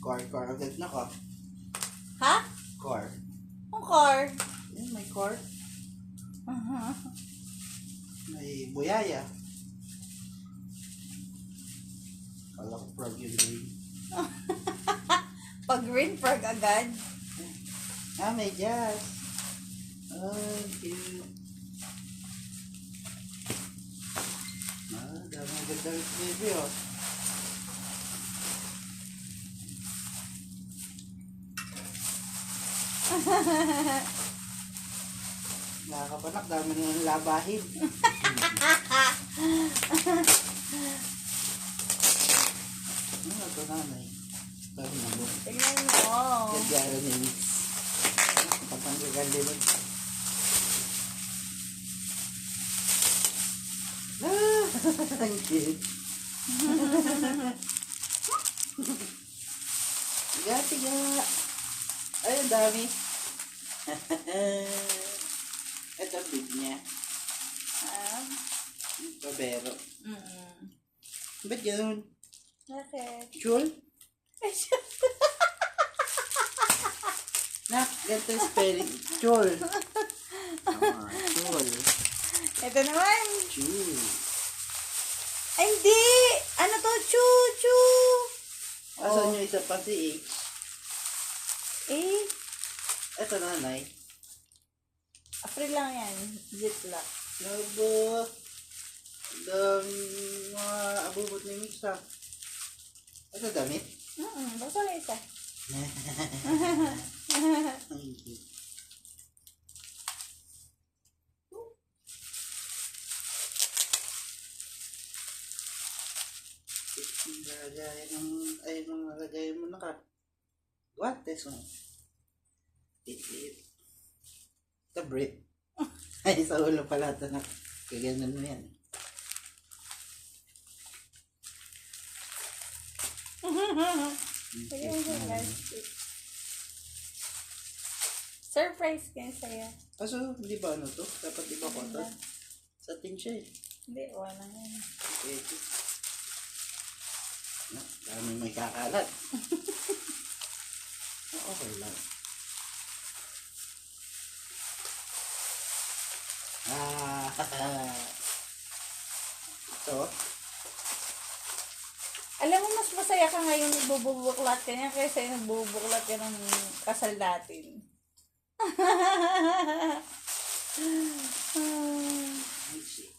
Core. Ang ganda ko. Ha? Core. Ang car? Yan, may core. Uh-huh. May buyaya. Kala ko frog yung green. Pag green frog agad. May jazz. Oh, cute. Dami ganda ng baby, oh. Nakakapanak, dami nang labahin. Ano ito, nanay? Dami na mo. Tingnan mo. Gagara ni Mix. Kapanggagal din mo. Ang cute. Tiga. Ay, ang dami. Ito ang big niya. Babero. Ba't ganun? Bakit? Chul? Nak, ganito yung spelling. Chul. Chul. Ito naman. Chul. Ay, hindi. Ano to? Chu. Asan yung isa pa si X? Eh, Ito nanay. April lang yan. Ziploc. Labo. Mga abubot ni Mix ha. Ito damit? Basta na isa. Ang cute. Mga lagayan mo na ka. Guantes mo. Tit. Ito brief. Ay, sa ulo pala ito na. Kaganan mo yan. Surprise kayo sa'yo. Kaso, hindi ba ano to? Dapat di ba konta? Sa atin siya eh. Hindi, wala yan. Pwede. Dami may kakalat. Okay lang. Ito. Alam mo, mas masaya ka ngayon nagbubuklat ka niya kaysa yung nagbubuklat ka ng kasal natin. Let's see.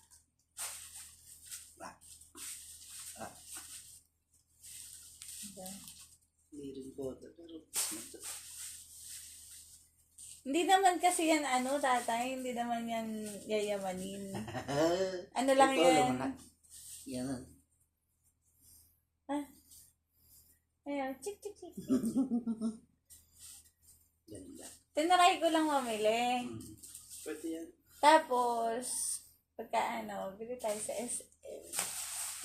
Hindi rin ko. Pero, Hindi naman kasi yan tatay, hindi naman yan yayamanin. Ano lang ito, yan? lumanak. Yan. Ayun, chik. Ganda. Tinaray ko lang mamili. Pwede yan. Tapos, pagka bili tayo sa SM.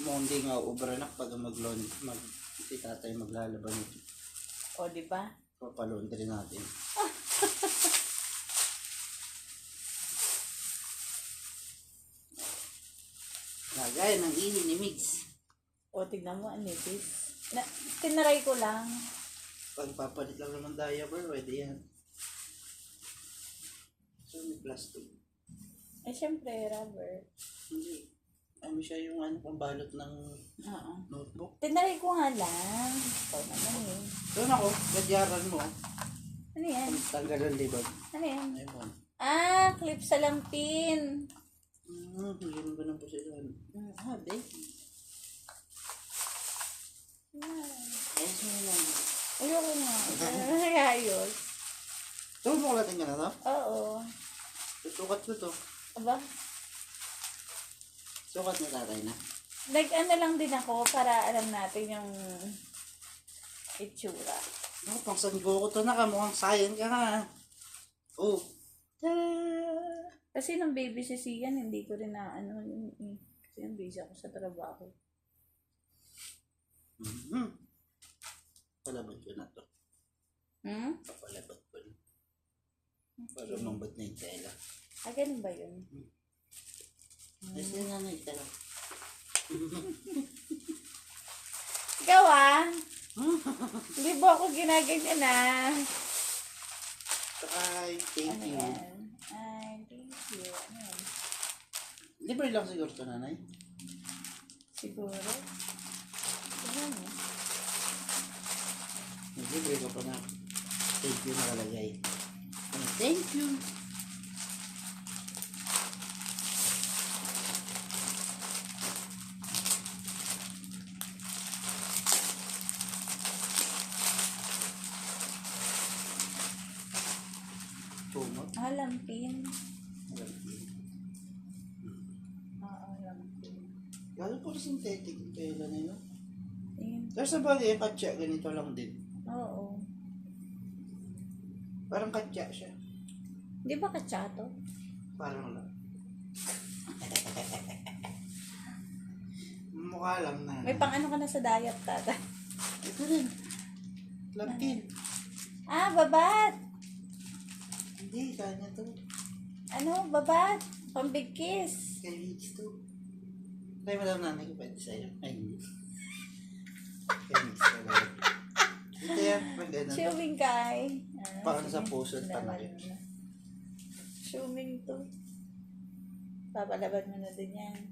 Hindi nga ubranak pag si tatay maglalaban ito. O, diba? Papalundri natin. Lagay ng ihi ni Migs. O, tignan mo, anipis. Tinaray ko lang. Pag papalit lang naman diaper, pwede yan. So, may plastic. Eh, syempre, rubber. Hindi. Siya yung pambalot ng notebook. Tinaray ko nga lang. Ikaw naman eh. Doon ako, gadyaran mo. Ano yan? Tanggal ang libag. Ano yan? Ayun. Clip sa lampin. Hindi ba ng posilan? Babe. Ayos mo lang. Ayoko nga. Ayos. Ito, mukulatin ka na to? Oo. Susukat ko to. Aba? Sukat na tatay na. Lang din ako para alam natin yung itsura. Pang sanggo ko to na ka. Mukhang sayang ka ha. Oh. Kasi nung baby si Sian, hindi ko rin na kasi yung busy ako sa trabaho. Palabot ko na to. Papalabot ko na. Para mambot na yung tela. Ganun ba yun? Kasi nga na yung tela. Ikaw hindi ba ako ginaganyan Saka, thank you. Ayan. Ay, thank you. Ayan. Libre lang siguro ito, nanay. Siguro. Tignan mo. Libre ko pa na. Thank you nakalagay. Thank you. Tumot. Lampin. Oo, lampin. Lalo po synthetic yung tela na yun. Ayun. Pero sa bagay, yung katya, ganito lang din. Oo. Parang katya siya. Di ba katsato? Parang lang. Mukha lang na. May pang ano ka na sa diet, tata. Ito rin. Lampin. Babat! Hindi, kanya to. Ano, babat? Pambig kiss. Kay Mix to. Try mo lang nanay ko pwede sa'yo. Ay, hindi. Kay Mix to. Ito yan, pag ganun. Chewing kay. Parang sa puso at panay. Chewing to. Papalaban mo na din yan.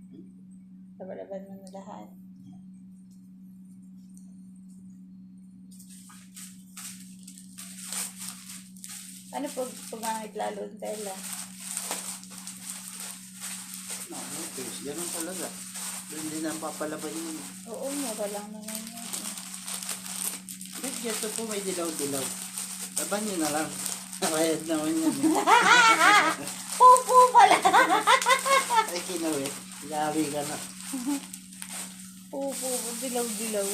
Papalaban mo na lahat. Ano pag pumangit lalo ang tela? No, okay. Ganun talaga. Doon din ang papalaban yun. Oo, mura lang naman yan. But dito po may dilaw-dilaw. Laban nyo na lang. Nakayad naman yan. Pupo pala! Ay, kinawit. Labi ka na. Pupo, dilaw-dilaw.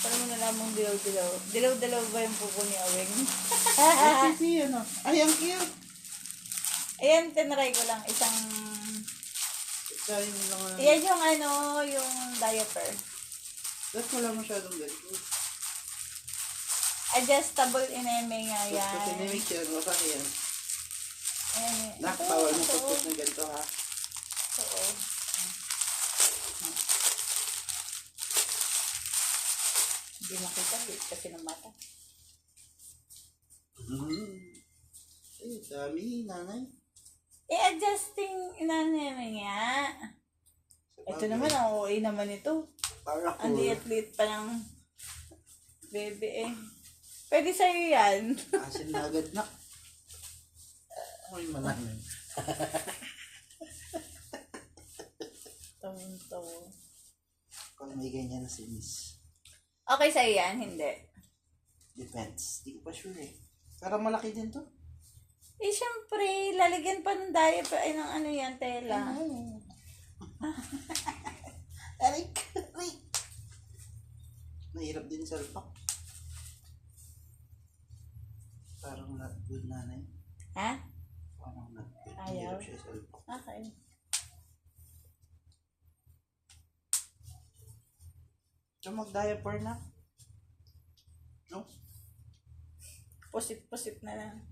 Paano mo nalamang dilaw-dilaw? Dilaw-dilaw ba yung pupo ni Aweng? Ay, sisi, ano? Ay, ang cute. Ayan, tinry ko lang. Isang... Dahil mo lang ano. Ayan yung ano, yung diaper. Tapos wala masyadong ganito. Adjustable ineme nga Tapos yan. pag tinimik siya, masaki yan. Ayan eh. Nak, bawal mo pagput ng ganito, ha? Oo. Hindi makita, kasi ng mata. Ay, dami, nanay. Adjusting inaneme nga. Ito naman, ang OA naman ito. Para Ang liit-liit pa ng bebe Pwede sa'yo yan. Asin na agad na. Ay, malamin. Tawa. Kung may ganyan na si Miss. Okay sa'yo yan? Hindi. Depends. Di ko pa sure eh. Pero malaki din to. Syempre, lalagyan pa ng diaper, ng ano yan, tela. Aray, aray. Mahirap din sa salpak. Parang not good, nanay. Ha? Parang not good. Ayaw? Mahirap siya sa salpak. Okay. So, mag-diaper na. No? Pusit-pusit na lang.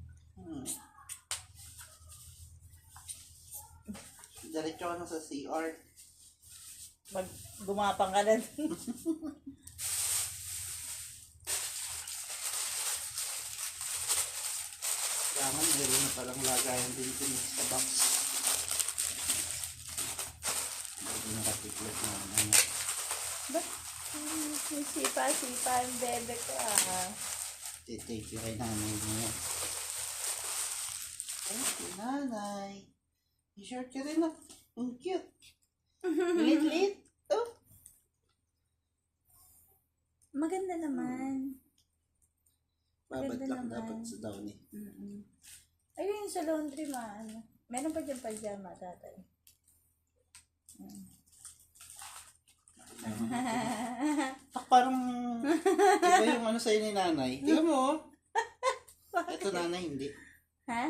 Diretso ka na sa CR. Gumapang ka na. Kailangan meron na palang lagayan din sa box. Hindi nakatiklop na ano. Ba't? Sipa-sipa ang bebe ko Thank you kay nanay niya. Thank you, nanay. I-short ka rin na. Ang cute. Lit-lit. Oh. Maganda naman. Babad Ganda lang naman. dapat sa downy. Ayun sa laundry ano. Meron pa dyan pajama, tatay. Parang iba yung ano sa'yo ni nanay. Tingnan mo. Ito nanay hindi. Ha?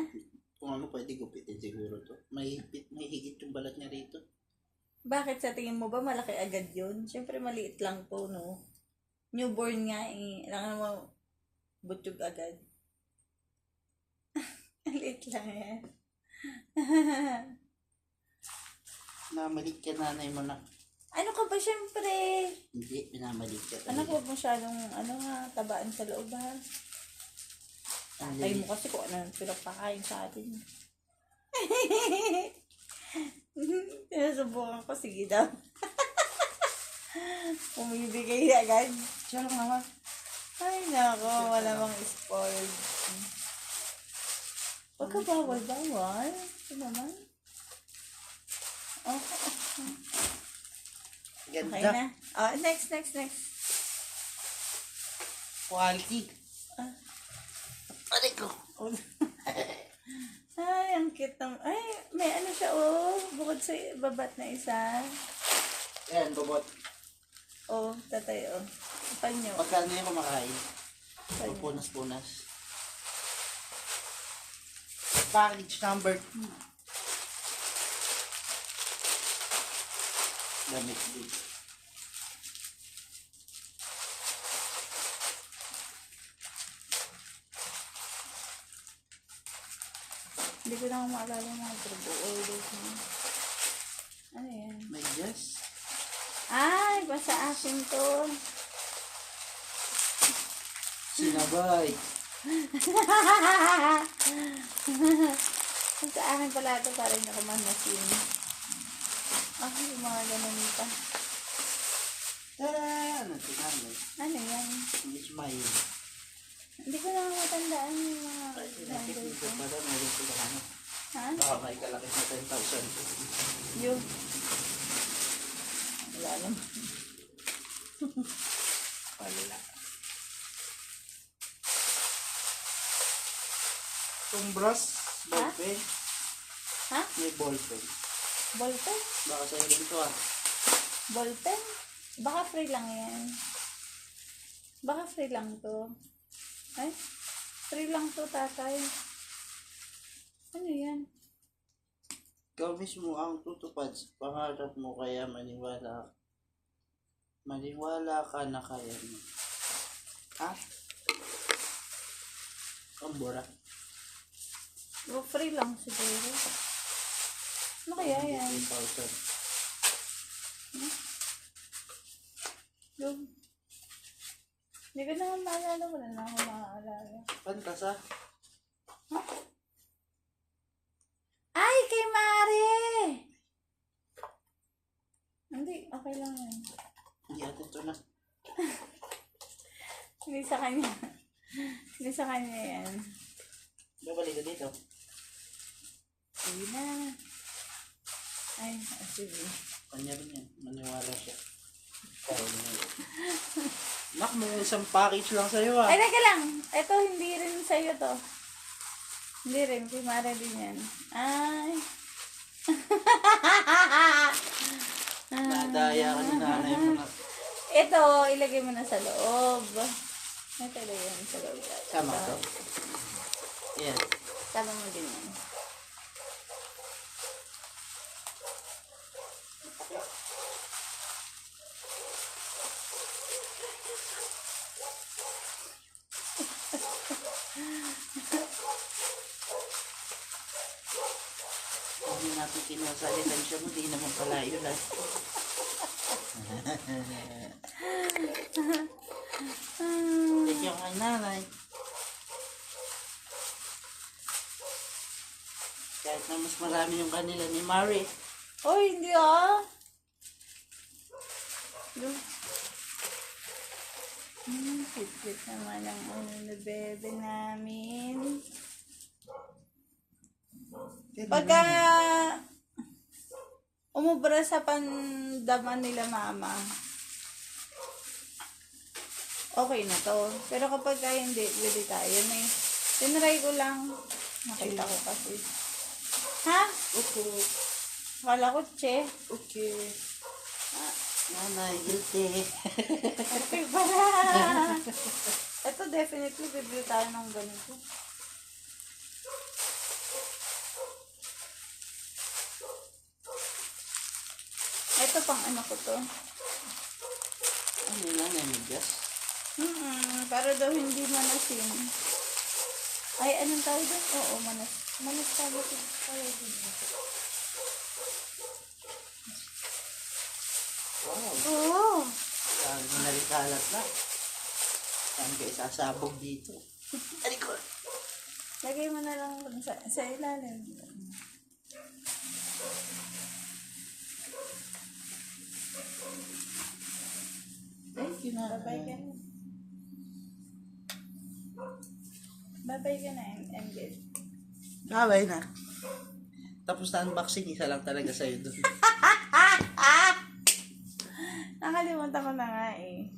Kung ano pwede gupitin siguro to. May higit yung balat niya rito. Bakit sa tingin mo ba malaki agad yun? Siyempre maliit lang to, no? Newborn nga eh. Kailangan mo butog agad. Maliit lang yan. Namalik ka nanay mo na. Ano ka ba, syempre? Hindi, pinamalik ka. Anak, huwag masyadong, tabaan sa loob, ha? Tatay mo kasi kung ano pinapakain sa atin. Sinusubukan ko, sige daw. Umibigay agad. Siya lang naman. Ay, nako, wala mang spoiled. Huwag ka bawal. Ito naman. Oh, okay Ganda. na. Oh, next. Quality. Aray ko. Ay, ang cute naman. Ay, may ano siya, bukod sa babat na isa. Ayan, bobot. Tatay, Panyo. Pagkano yung kumakain? Panyo. Punas-punas. Package number 2. Damit din. Hindi ko na maalala yung mga turbo orders mo. Ano yan? May yes. Ay, basta akin to. Sinabay. Sa akin pala ito, parang hindi ako manasin. Yung mga ganun pa. Tara! Ano ito namin? Ano yan? Miss Smile. Hindi ko na matandaan yung mga Ay, branded dito ko. pala. Meron sila ano. Ha? Baka may kalaki na 10,000. Yung. Wala naman. Palala. Itong brush, ballpen. Ha? May ballpen. Ballpen? Baka sa'yo rin ito Ballpen? Baka free lang yan. Baka free lang to. Ay? Free lang to, tatay. Ano yan? Ikaw mismo ang tutupad sa pangarap mo kaya maniwala ka na kaya mo. Ha? Ang bura. Free lang siguro. Ano kaya yan? 10,000. Yung. Hindi ko na maalala. Wala na ako maaalala. Pantas ah. Ay, kay Mare! Hindi, okay lang yan. Hindi atin ito na. Hindi sa kanya. Hindi sa kanya yan. Babalik ka dito. Sige na. Ay, sige. Kanya rin yan. Maniwala siya. Kaya mo yun. Nak, may isang package lang sa'yo ah. Ay, teka lang. Ito, hindi rin sa'yo to. Hindi rin. Kay Mare din yan. Ay. Nadaya ka ni nanay mo na. Ito, ilagay mo na sa loob. Ito, ilagay mo sa loob. Sama to. Yan. Tama mo din yan. Hindi natin kinuha sa lisensya mo, di naman pala yun ah. Thank you kay nanay. Kahit na mas marami yung kanila ni Mari. Oh, hindi ah. Cute naman ang na bebe namin. Pagka umubra sa pandaman nila mama, okay na to. Pero kapag hindi, pwede tayo. Tinry ko lang. Nakita ko kasi. Ha? Okay. Akala ko, che. Okay. Nanay, guilty. Okay pala. Ito definitely, bibili tayo ng ganito. Ito pang ano ko to. Ano yun nanay, medyas? Para daw hindi manasin. Ay, anong tawag doon? Oo, manas. Manas tawag doon. Wow. Oo. Parang nalikalat na. Saan kayo sasabog dito? Alikot. Lagay mo na lang sa ilalim. Thank you na. Babay ka na. Babay ka na, MJ. Babay na. Tapos na unboxing, isa lang talaga sa'yo doon. Nakalimutan ko na nga eh.